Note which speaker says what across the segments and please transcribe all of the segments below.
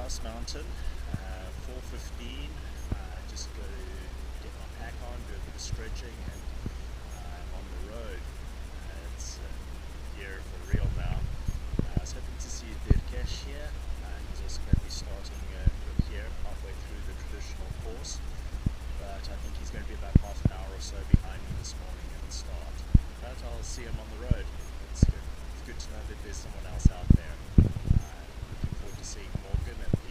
Speaker 1: Grouse Mountain, 4:15. Just go get my pack on, do a bit of stretching, and I'm on the road. It's here for real now. I was hoping to see Dirkesh here. He's also going to be starting from here, halfway through the traditional course. But I think he's going to be about half an hour or so behind me this morning at the start. But I'll see him on the road. It's good to know that there's someone else out there. Looking forward to seeing Morgan at the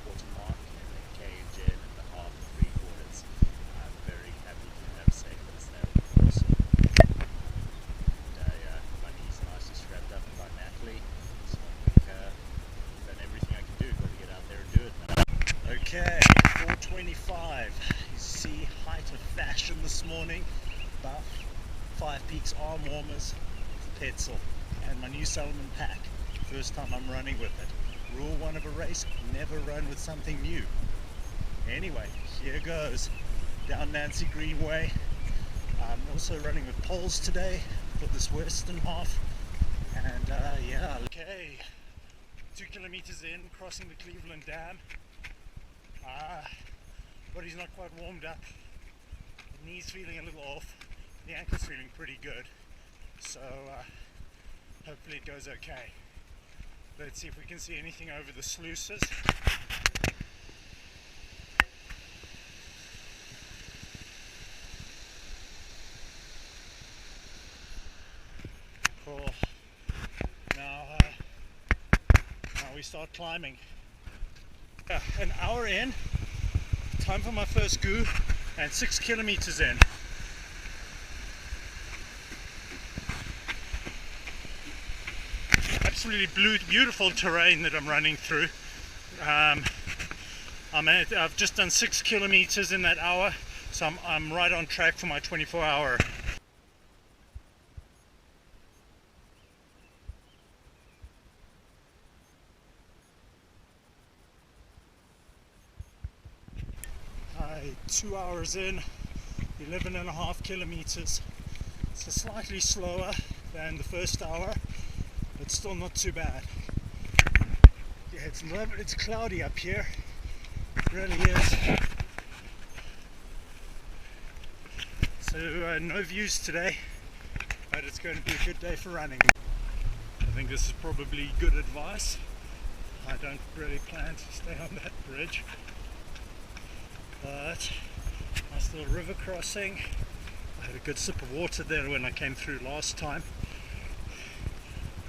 Speaker 1: quarter mark, and then Kay and Jen at the half and 3/4. I'm very happy to have safe as that, of course. And my knee's nicely strapped up by Natalie, so I think I've done everything I can do. Got to get out there and do it now. Okay, 4:25. You see, height of fashion this morning. Buff, 5 Peaks arm warmers, Petzl, and my new Salomon pack. First time I'm running with it. Rule 1 of a race, never run with something new. Anyway, here goes. Down Nancy Greenway. I'm also running with poles today for this western half. And yeah, okay. 2 kilometers in, crossing the Cleveland Dam. Body's not quite warmed up. The knee's feeling a little off. The ankle's feeling pretty good. So hopefully it goes okay. Let's see if we can see anything over the sluices. Cool. Now we start climbing. An hour in, time for my first goo, and 6 kilometers in. Absolutely beautiful terrain that I'm running through. I've just done 6 kilometers in that hour, so I'm right on track for my 24-hour. Hi, 2 hours in, 11.5 kilometers. So slightly slower than the first hour, but still not too bad. Yeah, it's cloudy up here. It really is. So no views today, but it's going to be a good day for running. I think this is probably good advice. I don't really plan to stay on that bridge, but nice little river crossing. I had a good sip of water there when I came through last time.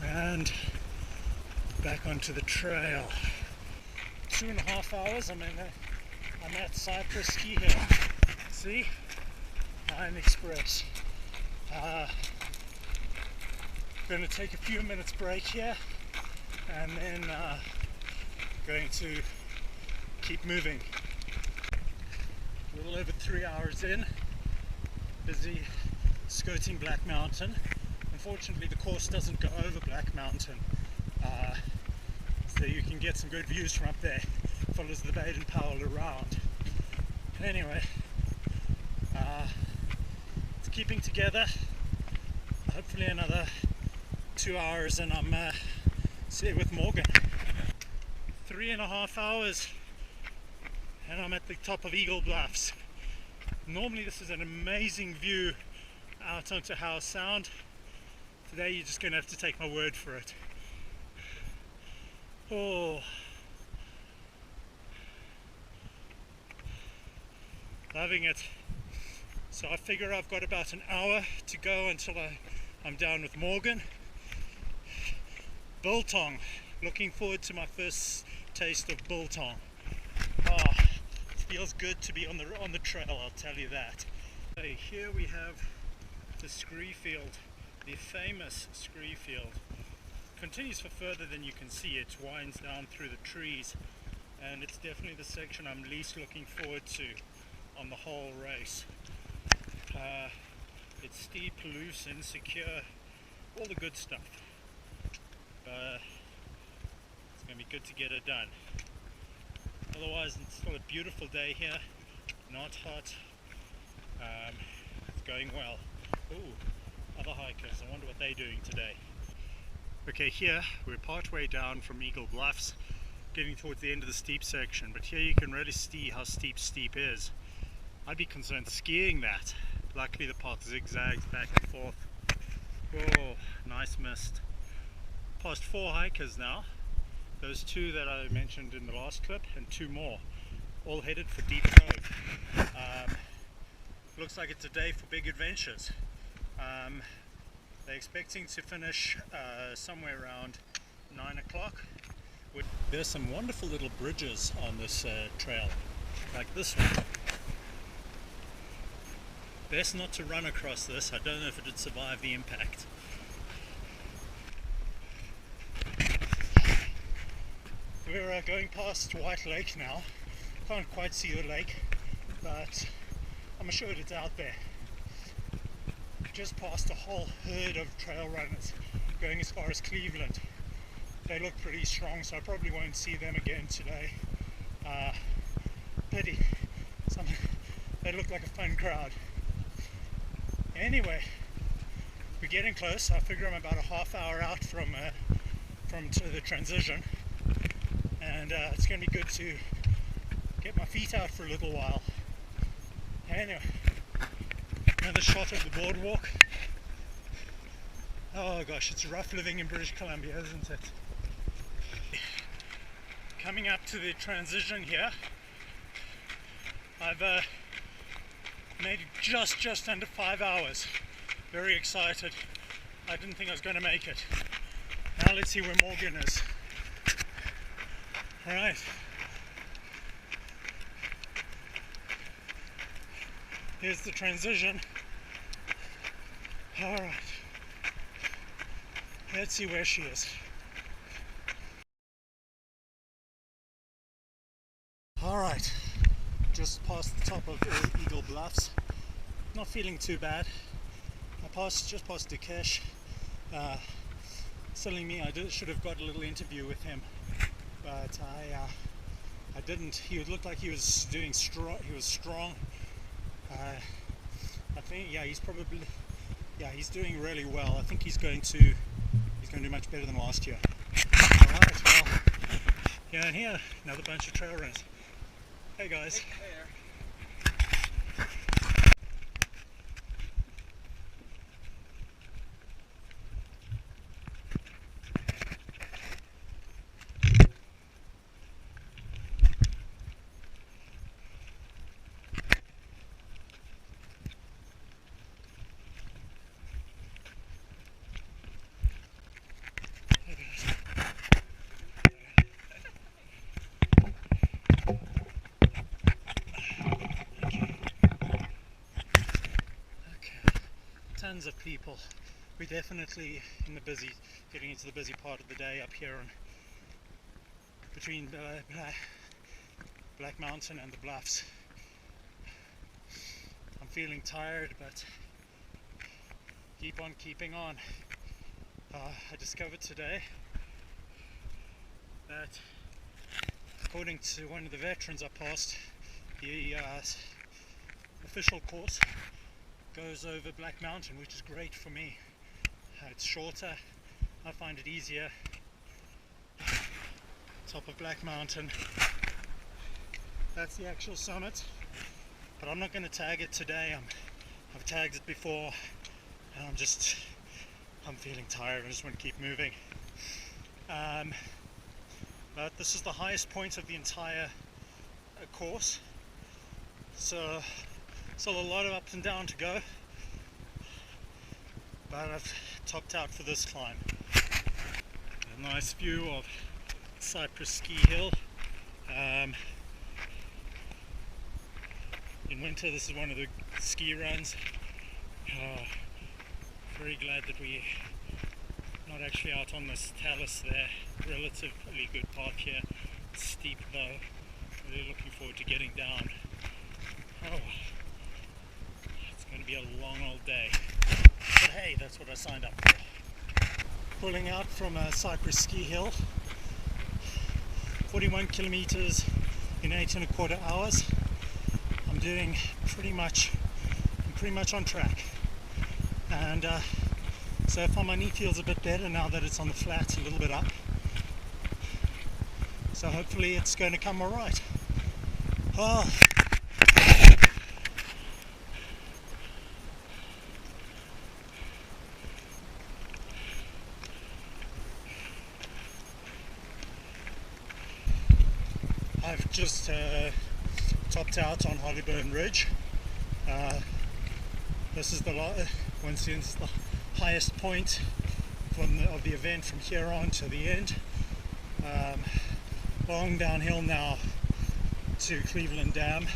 Speaker 1: And back onto the trail. 2.5 hours. I'm at Cypress Ski Hill. See? Iron Express. Going to take a few minutes break here, and then going to keep moving. A little over 3 hours in. Busy skirting Black Mountain. Unfortunately, the course doesn't go over Black Mountain, so you can get some good views from up there. Follows the Baden Powell around. Anyway, it's keeping together. Hopefully another 2 hours and I'm here with Morgan. 3.5 hours and I'm at the top of Eagle Bluffs. Normally this is an amazing view out onto Howe Sound. Today you're just going to have to take my word for it. Oh, loving it. So I figure I've got about an hour to go until I'm down with Morgan. Biltong. Looking forward to my first taste of biltong. Oh, it feels good to be on the trail, I'll tell you that. Okay, here we have the scree field. The famous scree field continues for further than you can see. It winds down through the trees, and it's definitely the section I'm least looking forward to on the whole race. It's steep, loose, insecure, all the good stuff, but it's going to be good to get it done. Otherwise, it's still a beautiful day here, not hot. It's going well. Ooh. Other hikers, I wonder what they're doing today. Okay, here we're partway down from Eagle Bluffs,
Speaker 2: getting towards the end of the steep section, but here you can really see how steep is. I'd be concerned skiing that. Luckily the path zigzags back and forth. Oh, nice mist. Past 4 hikers now. Those 2 that I mentioned in the last clip and 2 more, all headed for Deep Cove. Looks like it's a day for big adventures. They're expecting to finish somewhere around 9 o'clock. There's some wonderful little bridges on this trail, like this one. Best not to run across this. I don't know if it would survive the impact. We're going past White Lake now. Can't quite see the lake, but I'm assured it's out there. Just past a whole herd of trail runners going as far as Cleveland. They look pretty strong, so I probably won't see them again today. Pity. They look like a fun crowd. Anyway, we're getting close. I figure I'm about a half hour out from to the transition, and it's going to be good to get my feet out for a little while. Anyway, another shot of the boardwalk. Oh gosh, it's rough living in British Columbia, isn't it? Coming up to the transition here, I've made it just under 5 hours. Very excited. I didn't think I was going to make it. Now let's see where Morgan is. Alright. Here's the transition. Alright. Let's see where she is. Alright. Just past the top of Eagle Bluffs. Not feeling too bad. Just past Dukesh. Silly me, I should have got a little interview with him, but I didn't. He looked like he was doing strong. He was strong. I think he's doing really well. I think he's going to do much better than last year. All right, well, yeah, and here another bunch of trail runners. Hey guys.
Speaker 3: Hey there.
Speaker 2: Tons of people. We're definitely getting into the busy part of the day up here between Black Mountain and the Bluffs. I'm feeling tired, but keep on keeping on. I discovered today that, according to one of the veterans I passed, the official course goes over Black Mountain, which is great for me. It's shorter, I find it easier. Top of Black Mountain, that's the actual summit, but I'm not going to tag it today. I've tagged it before, and I'm feeling tired. I just want to keep moving. But this is the highest point of the entire course, so still a lot of up and down to go, but I've topped out for this climb. A nice view of Cypress Ski Hill. In winter this is one of the ski runs. Very glad that we're not actually out on this talus there. Relatively good path here. It's steep though. Really looking forward to getting down. Oh, it's going to be a long old day. But hey, that's what I signed up for. Pulling out from Cypress Ski Hill. 41 kilometers in 8.25 hours. I'm doing pretty much on track. And so far my knee feels a bit better now that it's on the flat, a little bit up. So hopefully it's going to come alright. Oh. I've just topped out on Hollyburn Ridge. This is the highest point of the event from here on to the end. Long downhill now to Cleveland Dam.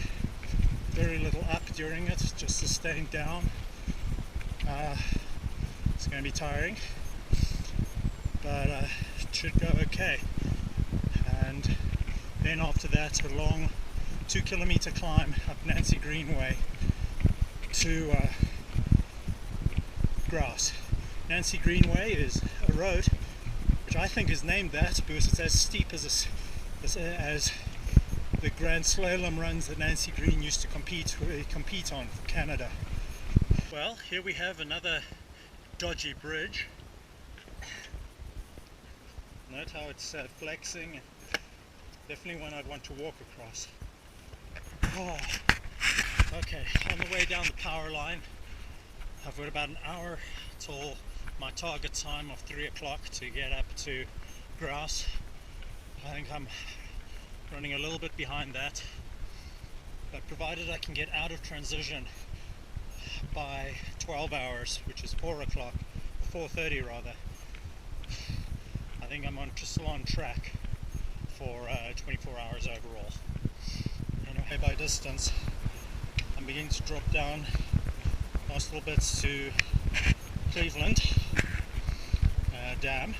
Speaker 2: Very little up during it, just sustained down. It's going to be tiring, but it should go okay. And then after that, a long 2-kilometer climb up Nancy Greenway to Grouse. Nancy Greenway is a road which I think is named that because it's as steep as the Grand Slalom runs that Nancy Green used to compete on for Canada. Well, here we have another dodgy bridge. Note how it's flexing. Definitely one I'd want to walk across. Oh. Okay, on the way down the power line, I've got about an hour till my target time of 3 o'clock to get up to Grouse. I think I'm running a little bit behind that, but provided I can get out of transition by 12 hours, which is 4 o'clock, 4:30 rather, I think I'm still on track for 24 hours overall. Anyway, by distance, I'm beginning to drop down last little bits to Cleveland Dam.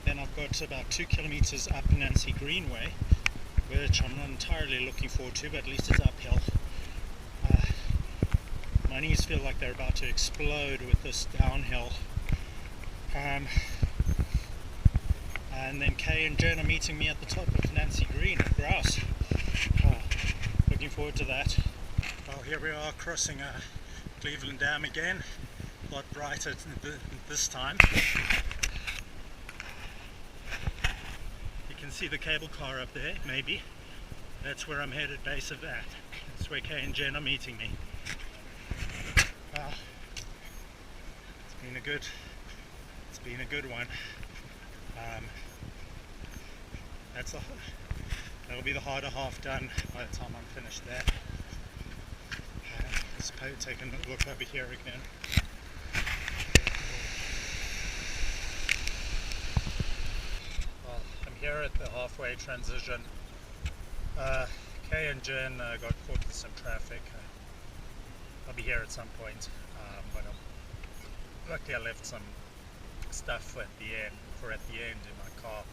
Speaker 2: Then I've got about 2 kilometers up Nancy Greenway, which I'm not entirely looking forward to, but at least it's uphill. My knees feel like they're about to explode with this downhill. And then Kay and Jen are meeting me at the top of Nancy Green at Grouse. Looking forward to that. Well, here we are crossing Cleveland Dam again. A lot brighter this time. You can see the cable car up there, maybe. That's where I'm headed, base of that. That's where Kay and Jen are meeting me. It's been a good one. That'll be the harder half done by the time I'm finished there. Let's take a look over here again. Well, I'm here at the halfway transition. Kay and Jen got caught with some traffic. I'll be here at some point, but luckily I left some stuff at the end in my car,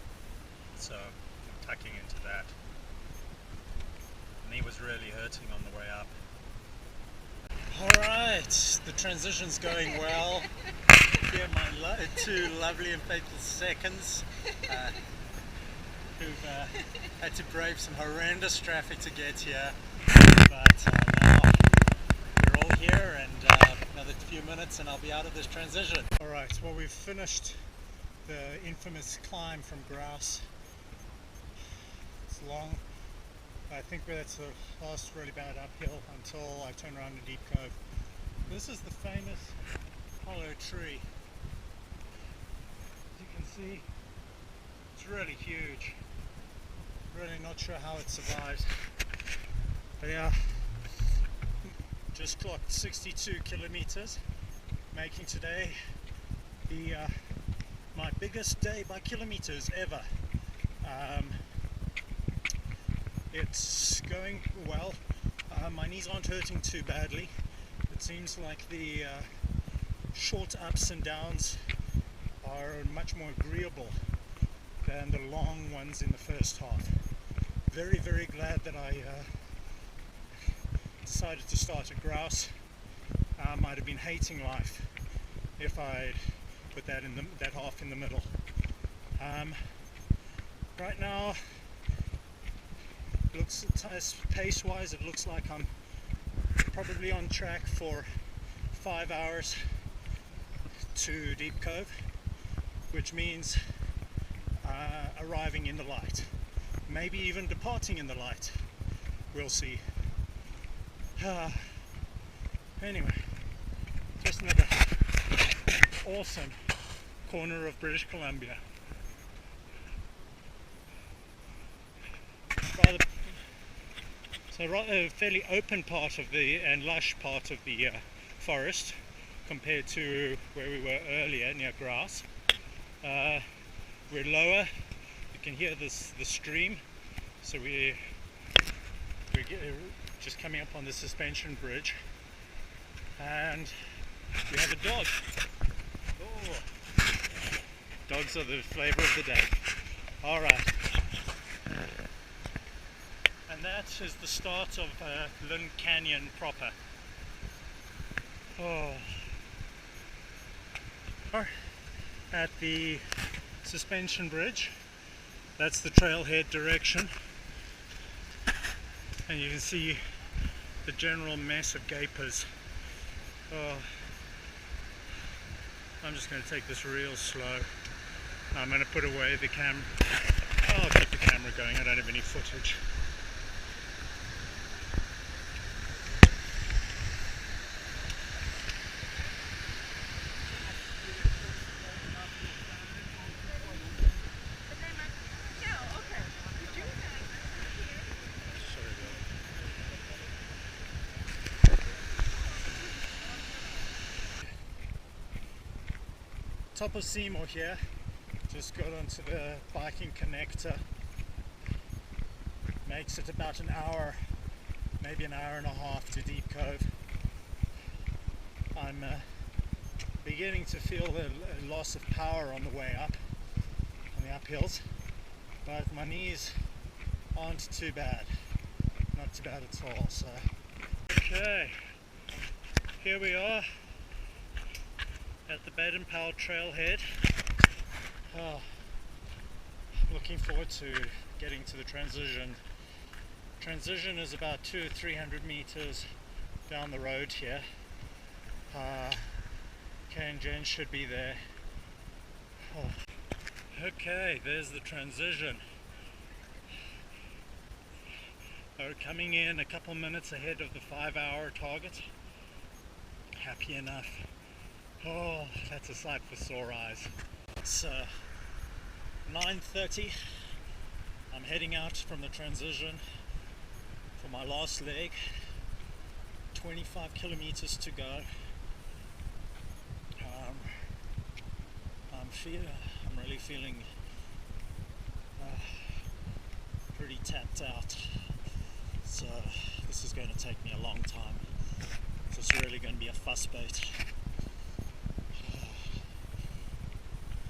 Speaker 2: so I'm tucking into that. And he was really hurting on the way up. Alright, the transition's going well. Here are my two lovely and faithful seconds who've had to brave some horrendous traffic to get here, but now we're all here, and another few minutes and I'll be out of this transition. Alright, well, we've finished the infamous climb from Grouse. It's long. I think that's the last really bad uphill until I turn around in Deep Cove. This is the famous hollow tree. As you can see, it's really huge. Really not sure how it survives. But yeah, just clocked 62 kilometers, making today my biggest day by kilometers ever. It's going well. My knees aren't hurting too badly. It seems like the short ups and downs are much more agreeable than the long ones in the first half. Very, very glad that I decided to start at Grouse. I'd have been hating life if I'd put that half in the middle. Right now, pace-wise, it looks like I'm probably on track for 5 hours to Deep Cove, which means arriving in the light. maybe even departing in the light. We'll see. Anyway, just another awesome corner of British Columbia. Rather a fairly open part of and lush part of the forest compared to where we were earlier near grass. We're lower. You can hear the stream. So we're just coming up on the suspension bridge, and we have a dog. Oh, dogs are the flavor of the day. All right. And that is the start of Lynn Canyon proper. Oh. At the suspension bridge, that's the trailhead direction, and you can see the general mess of gapers. Oh. I'm just going to take this real slow. I'm going to put away the camera. I'll keep the camera going, I don't have any footage. Top of Seymour here, just got onto the biking connector. Makes it about an hour, maybe an hour and a half to Deep Cove. I'm beginning to feel a loss of power on the way up, on the uphills, but my knees aren't too bad, not too bad at all. So, okay, here we are at the Baden-Powell trailhead. Oh, looking forward to getting to the transition. Transition is about 200 or 300 meters down the road here. Kay and Jen should be there. Oh. Okay, there's the transition. We're coming in a couple minutes ahead of the 5-hour target. Happy enough. Oh, that's a sight for sore eyes. It's 9:30. I'm heading out from the transition for my last leg. 25 kilometers to go. I'm really feeling pretty tapped out. So this is going to take me a long time. So it's really going to be a fuss bait.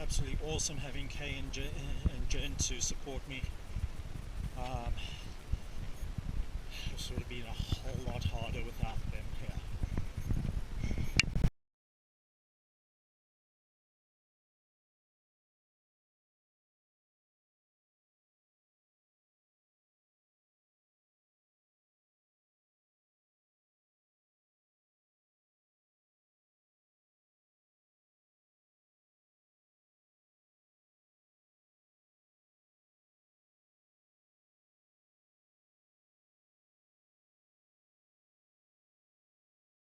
Speaker 2: Absolutely awesome having Kay and Jen to support me. This would have been a whole lot harder without them.